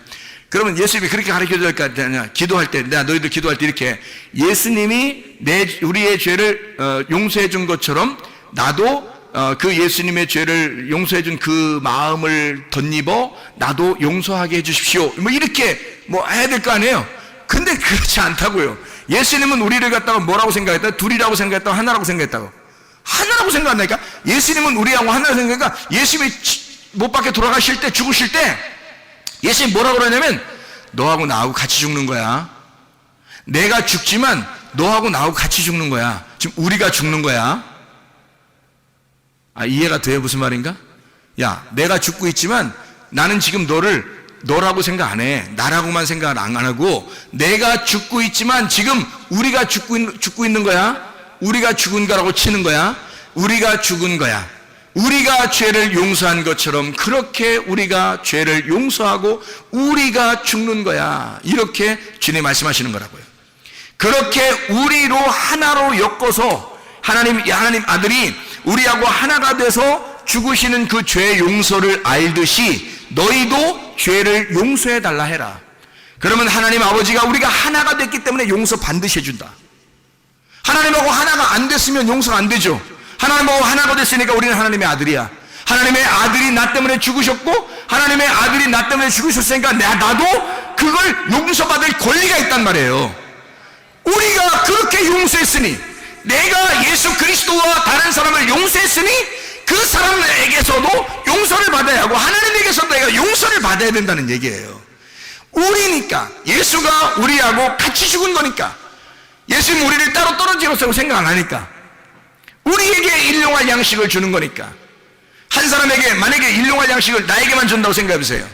그러면 예수님이 그렇게 가르쳐줄 거 아니냐. 기도할 때, 너희들 기도할 때 이렇게 예수님이 우리의 죄를 용서해 준 것처럼 나도 그 예수님의 죄를 용서해 준 그 마음을 덧입어 나도 용서하게 해 주십시오. 이렇게 해야 될 거 아니에요. 근데 그렇지 않다고요. 예수님은 우리를 갖다가 뭐라고 생각했다? 둘이라고 생각했다고 하나라고 생각했다고. 하나라고 생각한다니까? 예수님은 우리하고 하나라고 생각하니까 예수님이 못 밖에 돌아가실 때 죽으실 때 예수님이 뭐라고 그러냐면 너하고 나하고 같이 죽는 거야. 내가 죽지만 너하고 나하고 같이 죽는 거야. 지금 우리가 죽는 거야. 이해가 돼요? 무슨 말인가? 야, 내가 죽고 있지만 나는 지금 너라고 생각 안 해. 나라고만 생각 안 하고 내가 죽고 있지만 지금 우리가 죽고 있는 거야. 우리가 죽은 거라고 치는 거야. 우리가 죽은 거야. 우리가 죄를 용서한 것처럼 그렇게 우리가 죄를 용서하고 우리가 죽는 거야. 이렇게 주님 말씀하시는 거라고요. 그렇게 우리로 하나로 엮어서 하나님 아들이 우리하고 하나가 돼서 죽으시는 그 죄 용서를 알듯이 너희도 죄를 용서해 달라 해라. 그러면 하나님 아버지가 우리가 하나가 됐기 때문에 용서 반드시 해준다. 하나님하고 하나가 안 됐으면 용서가 안 되죠. 하나님하고 하나가 됐으니까 우리는 하나님의 아들이야. 하나님의 아들이 나 때문에 죽으셨고 하나님의 아들이 나 때문에 죽으셨으니까 나도 그걸 용서받을 권리가 있단 말이에요. 우리가 그렇게 용서했으니 내가 예수 그리스도와 다른 사람을 용서했으니 그 사람에게서도 용서를 받아야 하고 하나님에게서도 내가 용서를 받아야 된다는 얘기예요. 우리니까 예수가 우리하고 같이 죽은 거니까 예수님 우리를 따로 떨어지라고 생각 안 하니까 우리에게 일용할 양식을 주는 거니까 한 사람에게 만약에 일용할 양식을 나에게만 준다고 생각해보세요.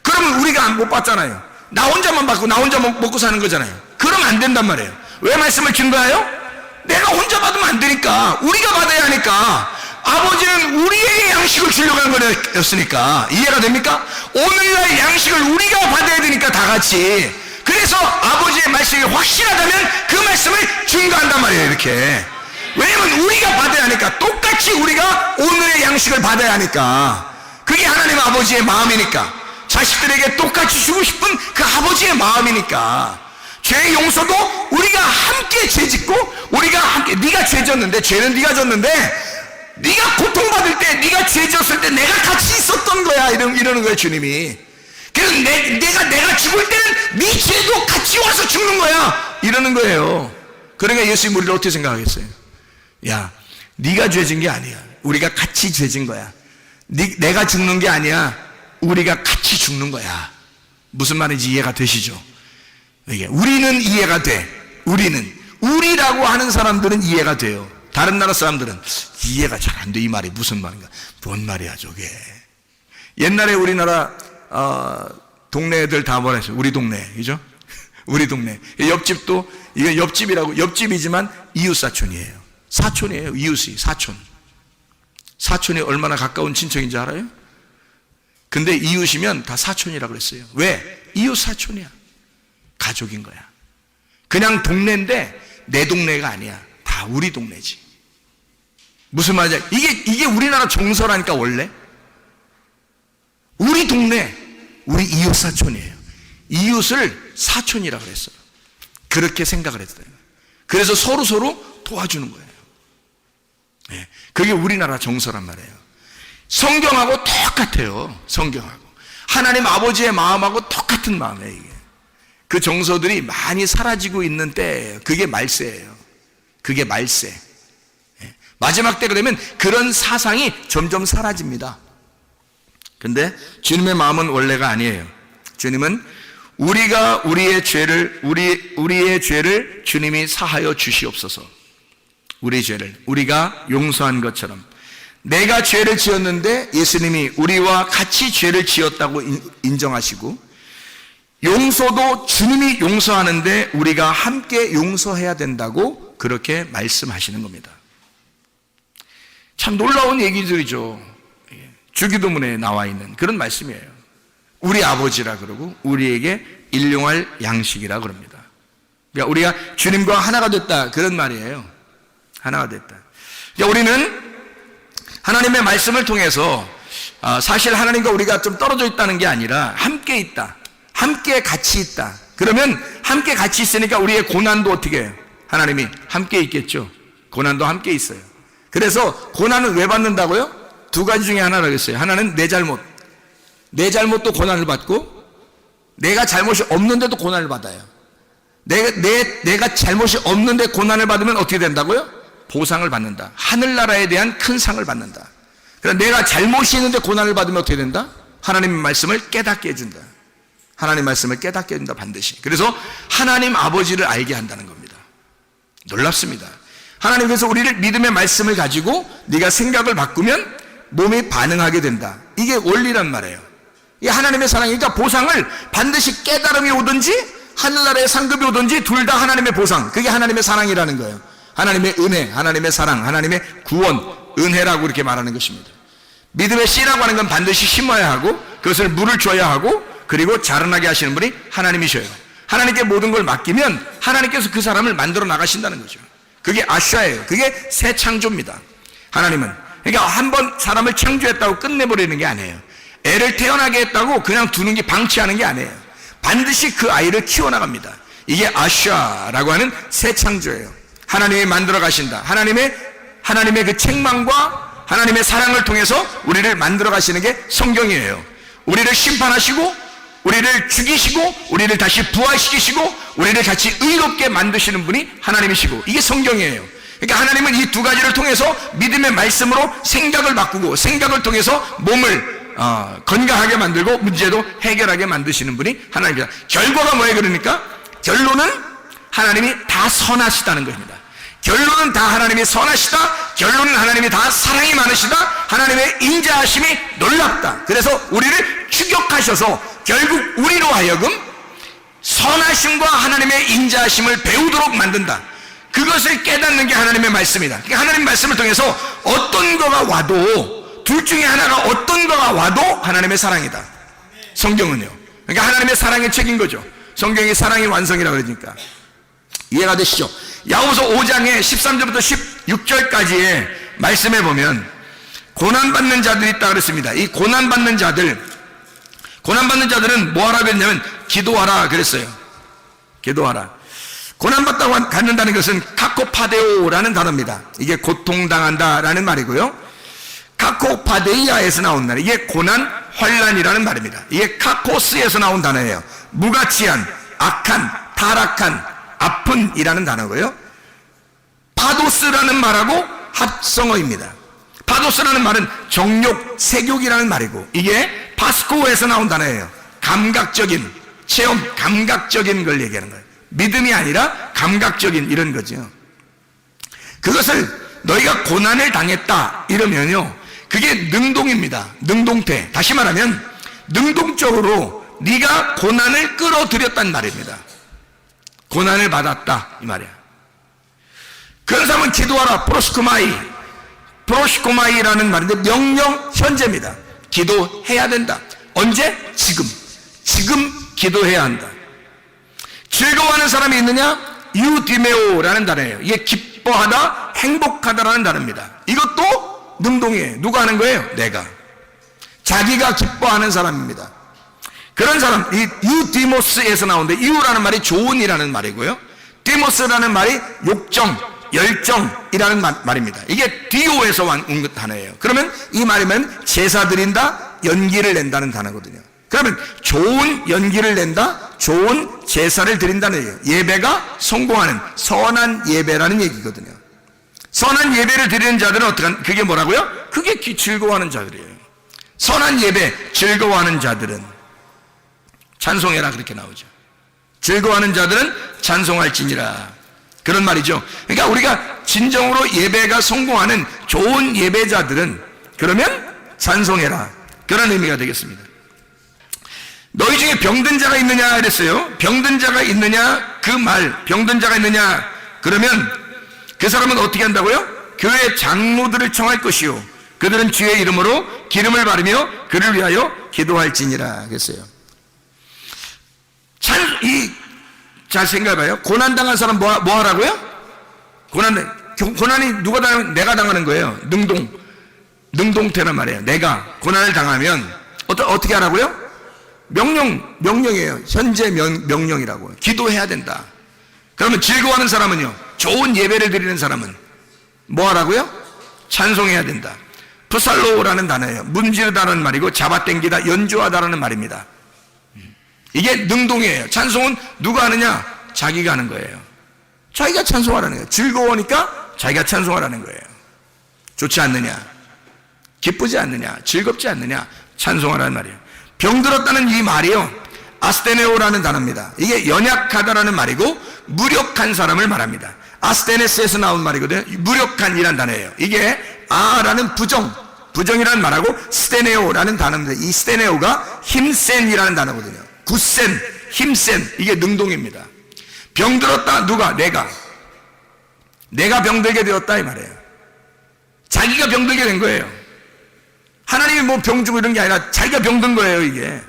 그러면 우리가 못 받잖아요. 나 혼자만 받고 나 혼자 먹고 사는 거잖아요. 그러면 안 된단 말이에요. 왜 말씀을 준 거예요? 내가 혼자 받으면 안 되니까 우리가 받아야 하니까 아버지는 우리에게 양식을 주려고 한 거였으니까. 이해가 됩니까? 오늘날 양식을 우리가 받아야 되니까 다 같이. 그래서 아버지의 말씀이 확실하다면 그 말씀을 증거한단 말이에요. 이렇게. 왜냐면 우리가 받아야 하니까 똑같이 우리가 오늘의 양식을 받아야 하니까. 그게 하나님 아버지의 마음이니까 자식들에게 똑같이 주고 싶은 그 아버지의 마음이니까. 죄 용서도 우리가 함께 죄 짓고 우리가 함께 네가 죄 졌는데 죄는 네가 졌는데 네가 고통받을 때 네가 죄 졌을 때 내가 같이 있었던 거야. 이러는 거예요. 주님이. 그래서 내가 죽을 때는 네 죄도 같이 와서 죽는 거야. 이러는 거예요. 그러니까 예수님 우리를 어떻게 생각하겠어요? 야, 네가 죄진 게 아니야. 우리가 같이 죄진 거야. 내가 죽는 게 아니야. 우리가 같이 죽는 거야. 무슨 말인지 이해가 되시죠? 이게 우리는 이해가 돼. 우리라고 하는 사람들은 이해가 돼요. 다른 나라 사람들은 이해가 잘 안 돼. 이 말이 무슨 말인가? 뭔 말이야 저게? 옛날에 우리나라 동네 애들 다 뭐라 했어요? 우리 동네, 그죠? 우리 동네. 옆집도 이게 옆집이지만 이웃 사촌이에요. 사촌이에요. 이웃이 사촌. 사촌이 얼마나 가까운 친척인지 알아요? 근데 이웃이면 다 사촌이라고 그랬어요. 왜? 이웃 사촌이야. 가족인 거야. 그냥 동네인데 내 동네가 아니야. 다 우리 동네지. 무슨 말이야? 이게 우리나라 정서라니까 원래. 우리 동네, 우리 이웃 사촌이에요. 이웃을 사촌이라고 그랬어요. 그렇게 생각을 했어요. 그래서 서로 도와주는 거예요. 네, 그게 우리나라 정서란 말이에요. 성경하고 똑같아요. 성경하고 하나님 아버지의 마음하고 똑같은 마음이에요. 이게 그 정서들이 많이 사라지고 있는 때예요. 그게 말세예요. 그게 말세. 네, 마지막 때 그러면 그런 사상이 점점 사라집니다. 근데 주님의 마음은 원래가 아니에요. 주님은 우리가 우리의 죄를 주님이 사하여 주시옵소서. 우리 죄를 우리가 용서한 것처럼 내가 죄를 지었는데 예수님이 우리와 같이 죄를 지었다고 인정하시고, 용서도 주님이 용서하는데 우리가 함께 용서해야 된다고 그렇게 말씀하시는 겁니다. 참 놀라운 얘기들이죠. 주기도문에 나와 있는 그런 말씀이에요. 우리 아버지라 그러고 우리에게 일용할 양식이라 그럽니다. 그러니까 우리가 주님과 하나가 됐다, 그런 말이에요. 하나가 됐다. 그러니까 우리는 하나님의 말씀을 통해서 사실 하나님과 우리가 좀 떨어져 있다는 게 아니라 함께 있다, 함께 같이 있다. 그러면 함께 같이 있으니까 우리의 고난도 어떻게 해요? 하나님이 함께 있겠죠. 고난도 함께 있어요. 그래서 고난은 왜 받는다고요? 두 가지 중에 하나라고 했어요. 하나는 내 잘못도 고난을 받고, 내가 잘못이 없는데도 고난을 받아요. 내가 잘못이 없는데 고난을 받으면 어떻게 된다고요? 보상을 받는다. 하늘나라에 대한 큰 상을 받는다. 그러니까 내가 잘못이 있는데 고난을 받으면 어떻게 된다? 하나님의 말씀을 깨닫게 해준다. 하나님 말씀을 깨닫게 해준다, 반드시. 그래서 하나님 아버지를 알게 한다는 겁니다. 놀랍습니다. 하나님께서 우리를 믿음의 말씀을 가지고 네가 생각을 바꾸면 몸이 반응하게 된다. 이게 원리란 말이에요. 이 하나님의 사랑이니까 보상을 반드시 깨달음이 오든지 하늘나라의 상급이 오든지 둘 다 하나님의 보상, 그게 하나님의 사랑이라는 거예요. 하나님의 은혜, 하나님의 사랑, 하나님의 구원, 은혜라고 이렇게 말하는 것입니다. 믿음의 씨라고 하는 건 반드시 심어야 하고 그것을 물을 줘야 하고 그리고 자라나게 하시는 분이 하나님이셔요. 하나님께 모든 걸 맡기면 하나님께서 그 사람을 만들어 나가신다는 거죠. 그게 아샤예요. 그게 새 창조입니다. 하나님은 그러니까 한번 사람을 창조했다고 끝내버리는 게 아니에요. 애를 태어나게 했다고 그냥 두는 게, 방치하는 게 아니에요. 반드시 그 아이를 키워나갑니다. 이게 아샤라고 하는 새 창조예요. 하나님이 만들어 가신다. 하나님의 그 책망과 하나님의 사랑을 통해서 우리를 만들어 가시는 게 성경이에요. 우리를 심판하시고 우리를 죽이시고 우리를 다시 부활시키시고 우리를 같이 의롭게 만드시는 분이 하나님이시고, 이게 성경이에요. 그러니까 하나님은 이 두 가지를 통해서 믿음의 말씀으로 생각을 바꾸고 생각을 통해서 몸을 건강하게 만들고 문제도 해결하게 만드시는 분이 하나님입니다. 결과가 뭐예요? 그러니까 결론은 하나님이 다 선하시다는 것입니다. 결론은 다 하나님이 선하시다. 결론은 하나님이 다 사랑이 많으시다. 하나님의 인자하심이 놀랍다. 그래서 우리를 추격하셔서 결국 우리로 하여금 선하심과 하나님의 인자하심을 배우도록 만든다. 그것을 깨닫는 게 하나님의 말씀이다. 그러니까 하나님의 말씀을 통해서 어떤 거가 와도, 둘 중에 하나가 어떤 거가 와도 하나님의 사랑이다. 성경은요. 그러니까 하나님의 사랑의 책인 거죠. 성경이 사랑의 완성이라고 그러니까. 이해가 되시죠? 야고보서 5장에 13절부터 16절까지의 말씀에 보면 고난받는 자들이 있다 그랬습니다. 이 고난받는 자들은 뭐 하라고 했냐면 기도하라 그랬어요. 기도하라. 고난받다고 갖는다는 것은 카코파데오라는 단어입니다. 이게 고통당한다라는 말이고요. 카코파데이아에서 나온 단어, 이게 고난, 환난이라는 말입니다. 이게 카코스에서 나온 단어예요. 무가치한, 악한, 타락한, 아픈이라는 단어고요. 파도스라는 말하고 합성어입니다. 파도스라는 말은 정욕, 색욕이라는 말이고, 이게 파스코에서 나온 단어예요. 감각적인 체험, 감각적인 걸 얘기하는 거예요. 믿음이 아니라 감각적인 이런 거죠. 그것을 너희가 고난을 당했다 이러면요, 그게 능동입니다. 능동태. 다시 말하면 능동적으로 네가 고난을 끌어들였단 말입니다. 고난을 받았다 이 말이야. 그런 사람은 기도하라. 프로시코마이라는 말인데 명령 현재입니다. 기도해야 된다. 언제? 지금 기도해야 한다. 즐거워하는 사람이 있느냐? 유디메오라는 단어예요. 이게 기뻐하다, 행복하다라는 단어입니다. 이것도 능동이에요. 누가 하는 거예요? 내가. 자기가 기뻐하는 사람입니다. 그런 사람, 이 유디모스에서 나오는데, 유라는 말이 좋은이라는 말이고요, 디모스라는 말이 욕정, 열정이라는 말입니다. 이게 디오에서 온 단어예요. 그러면 이 말이면 제사 드린다, 연기를 낸다는 단어거든요. 그러면 좋은 연기를 낸다, 좋은 제사를 드린다는 얘기예요. 예배가 성공하는 선한 예배라는 얘기거든요. 선한 예배를 드리는 자들은 어떻게, 그게 뭐라고요? 그게 즐거워하는 자들이에요. 선한 예배, 즐거워하는 자들은 찬송해라, 그렇게 나오죠. 즐거워하는 자들은 찬송할지니라, 그런 말이죠. 그러니까 우리가 진정으로 예배가 성공하는 좋은 예배자들은 그러면 찬송해라, 그런 의미가 되겠습니다. 너희 중에 병든 자가 있느냐 이랬어요. 병든 자가 있느냐, 그 말, 병든 자가 있느냐 그러면 그 사람은 어떻게 한다고요? 교회 장로들을 청할 것이요, 그들은 주의 이름으로 기름을 바르며 그를 위하여 기도할지니라 그랬어요. 잘 생각해봐요. 고난당한 사람 뭐 하라고요? 고난이 누가 당하면 내가 당하는 거예요. 능동태란 말이에요. 내가 고난을 당하면 어떻게 하라고요? 명령이에요. 현재 명령이라고요. 기도해야 된다. 그러면 즐거워하는 사람은요, 좋은 예배를 드리는 사람은 뭐 하라고요? 찬송해야 된다. 푸살로라는 단어예요. 문지르다는 말이고 잡아당기다, 연주하다라는 말입니다. 이게 능동이에요. 찬송은 누가 하느냐? 자기가 하는 거예요. 자기가 찬송하라는 거예요. 즐거우니까 자기가 찬송하라는 거예요. 좋지 않느냐? 기쁘지 않느냐? 즐겁지 않느냐? 찬송하라는 말이에요. 병들었다는 이 말이요, 아스테네오라는 단어입니다. 이게 연약하다라는 말이고 무력한 사람을 말합니다. 아스테네스에서 나온 말이거든요. 무력한이라는 단어예요. 이게 아라는 부정이라는 말하고 스테네오라는 단어입니다. 이 스테네오가 힘센이라는 단어거든요. 굳센, 힘센, 이게 능동입니다. 병들었다, 누가? 내가 병들게 되었다 이 말이에요. 자기가 병들게 된 거예요. 하나님이 뭐 병 주고 이런 게 아니라 자기가 병든 거예요. 이게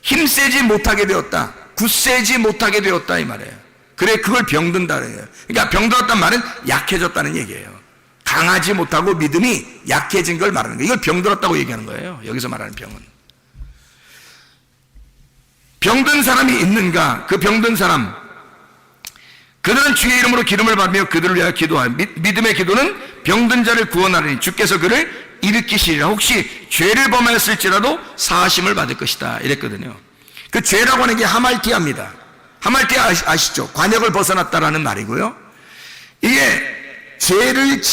힘세지 못하게 되었다, 굳세지 못하게 되었다 이 말이에요. 그래, 그걸 병든다 그래요. 그러니까 병들었단 말은 약해졌다는 얘기예요. 강하지 못하고 믿음이 약해진 걸 말하는 거예요. 이걸 병들었다고 얘기하는 거예요. 여기서 말하는 병은. 병든 사람이 있는가? 그 병든 사람, 그들은 주의 이름으로 기름을 받으며 그들을 위하여 기도하여 믿음의 기도는 병든 자를 구원하리니 주께서 그를 일으키시리라. 혹시 죄를 범하였을지라도 사하심을 받을 것이다 이랬거든요. 그 죄라고 하는 게 하말티아입니다. 하말티아 아시죠? 관역을 벗어났다라는 말이고요. 이게 죄를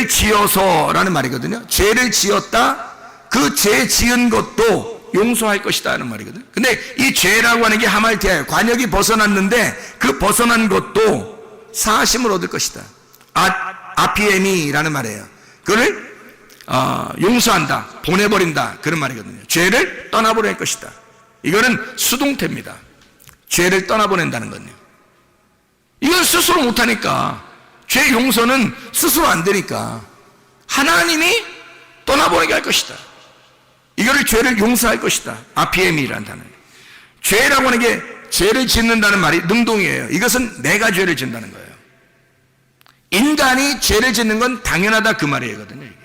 지어서라는 말이거든요. 죄를 지었다, 그 죄 지은 것도 용서할 것이다 하는 말이거든요. 근데 이 죄라고 하는 게 하말티아예요. 관역이 벗어났는데 그 벗어난 것도 사하심을 얻을 것이다. 아피에미라는 말이에요. 그를 용서한다, 보내버린다, 그런 말이거든요. 죄를 떠나보낼 것이다. 이거는 수동태입니다. 죄를 떠나보낸다는 건요. 이건 스스로 못하니까, 죄 용서는 스스로 안 되니까 하나님이 떠나보내게 할 것이다. 이거를 죄를 용서할 것이다. 아피에미라는 단어예요. 죄라고 하는 게, 죄를 짓는다는 말이 능동이에요. 이것은 내가 죄를 짓는다는 거예요. 인간이 죄를 짓는 건 당연하다 그 말이거든요. 이게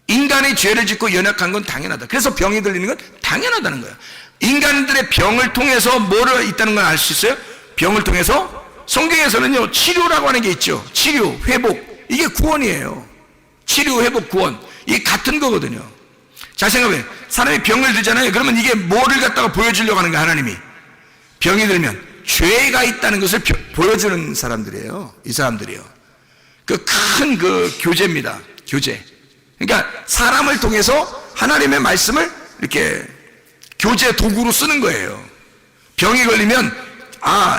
인간이 죄를 짓고 연약한 건 당연하다. 그래서 병이 들리는 건 당연하다는 거예요. 인간들의 병을 통해서 뭐를 있다는 걸 알 수 있어요? 병을 통해서 성경에서는요, 치료라고 하는 게 있죠. 치료, 회복, 이게 구원이에요. 치료, 회복, 구원, 이게 같은 거거든요. 잘 생각해요. 사람이 병을 들잖아요. 그러면 이게 뭐를 갖다가 보여주려고 하는 거예요? 하나님이 병이 들면 죄가 있다는 것을 보여주는 사람들이에요. 이 사람들이요. 그 큰 교제입니다. 교제. 그러니까 사람을 통해서 하나님의 말씀을 이렇게 교제 도구로 쓰는 거예요. 병이 걸리면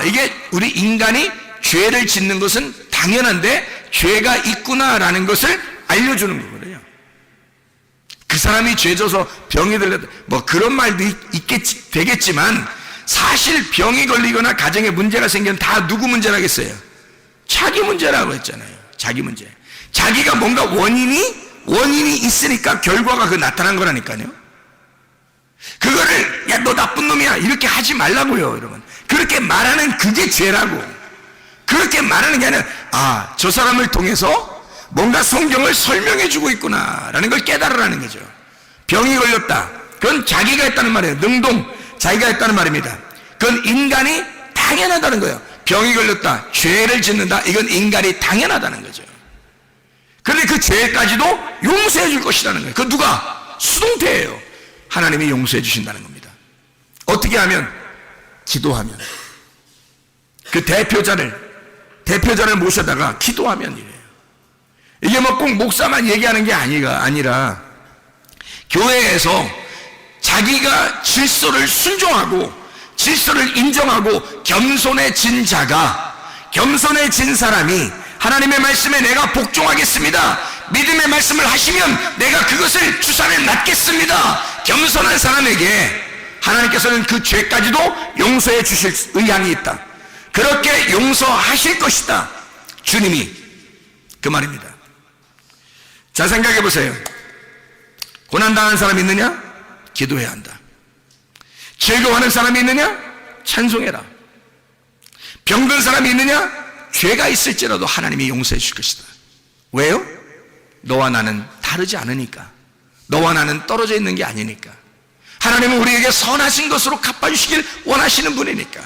이게 우리 인간이 죄를 짓는 것은 당연한데 죄가 있구나라는 것을 알려주는 거거든요. 그 사람이 죄져서 병이 들렸다 뭐 그런 말도 되겠지만 사실 병이 걸리거나 가정에 문제가 생기면 다 누구 문제라겠어요? 자기 문제라고 했잖아요. 자기 문제. 자기가 뭔가 원인이 있으니까 결과가 그 나타난 거라니까요. 그거를 야 너 나쁜 놈이야 이렇게 하지 말라고요. 여러분, 그렇게 말하는 그게 죄라고. 그렇게 말하는 게 아니라 저 사람을 통해서 뭔가 성경을 설명해 주고 있구나 라는 걸 깨달으라는 거죠. 병이 걸렸다, 그건 자기가 했다는 말이에요. 능동, 자기가 했다는 말입니다. 그건 인간이 당연하다는 거예요. 병이 걸렸다, 죄를 짓는다, 이건 인간이 당연하다는 거죠. 그런데 그 죄까지도 용서해 줄 것이라는 거예요. 그 누가? 수동태예요. 하나님이 용서해 주신다는 겁니다. 어떻게 하면? 기도하면. 그 대표자를 모셔다가 기도하면 이래요. 이게 뭐 꼭 목사만 얘기하는 게 아니라 교회에서 자기가 질서를 순종하고 질서를 인정하고 겸손해진 사람이 하나님의 말씀에 내가 복종하겠습니다, 믿음의 말씀을 하시면 내가 그것을 주산에 낫겠습니다, 겸손한 사람에게 하나님께서는 그 죄까지도 용서해 주실 의향이 있다. 그렇게 용서하실 것이다, 주님이. 그 말입니다. 자, 생각해 보세요. 고난당한 사람이 있느냐? 기도해야 한다. 즐거워하는 사람이 있느냐? 찬송해라. 병든 사람이 있느냐? 죄가 있을지라도 하나님이 용서해 주실 것이다. 왜요? 너와 나는 다르지 않으니까. 너와 나는 떨어져 있는 게 아니니까. 하나님은 우리에게 선하신 것으로 갚아주시길 원하시는 분이니까.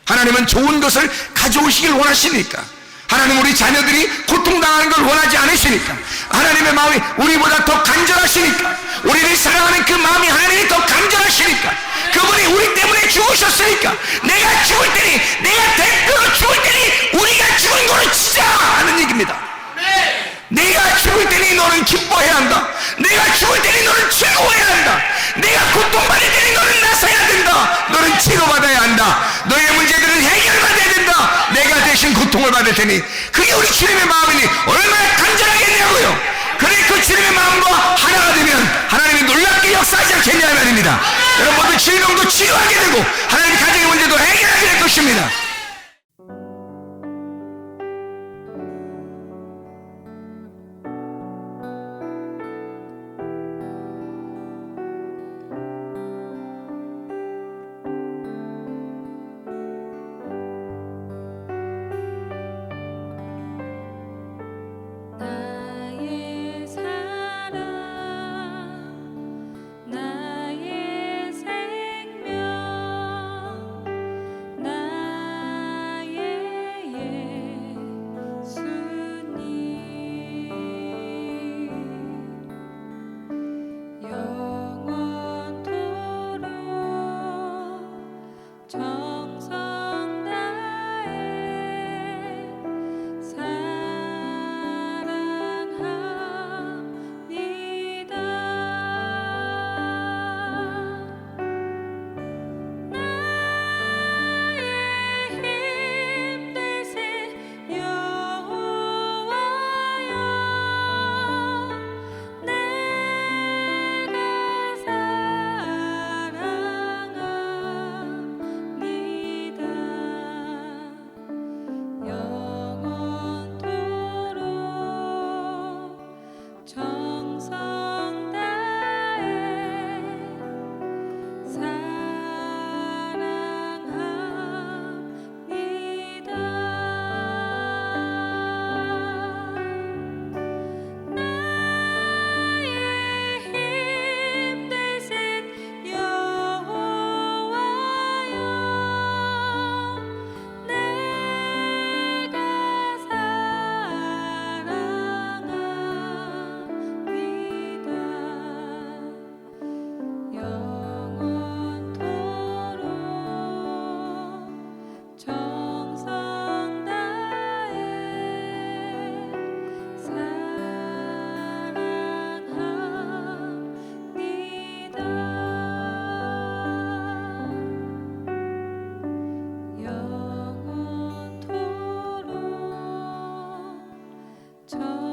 하나님은 좋은 것을 가져오시길 원하시니까. 하나님은 우리 자녀들이 고통당하는 걸 원하지 않으시니까. 하나님의 마음이 우리보다 더 간절하시니까. 우리를 사랑하는 그 마음이 하나님이 더 간절하시니까. 그분이 우리 때문에 죽으셨으니까. 내가 죽을 때니, 내가 대표로 죽을 때니 우리가 죽은 거를 치자 하는 얘기입니다. 내가 죽을 때니 너는 기뻐해야 한다. 내가 죽을 때니 너는 즐거워해야 한다. 내가 고통받을 때니 너는 나서야 된다. 너는 치료받아야 한다. 너의 문제들은 해결받아야 된다. 내가 대신 고통을 받을 테니. 그게 우리 주님의 마음이니 얼마나 간절하겠냐고요. 그래, 그 주님의 마음과 하나가 되면 하나님이 놀랍게 역사하지 않겠냐 말입니다. 여러분 모두 질병도 치료하게 되고 하나님의 가정의 문제도 해결하게 될 것입니다. 나의 생명 저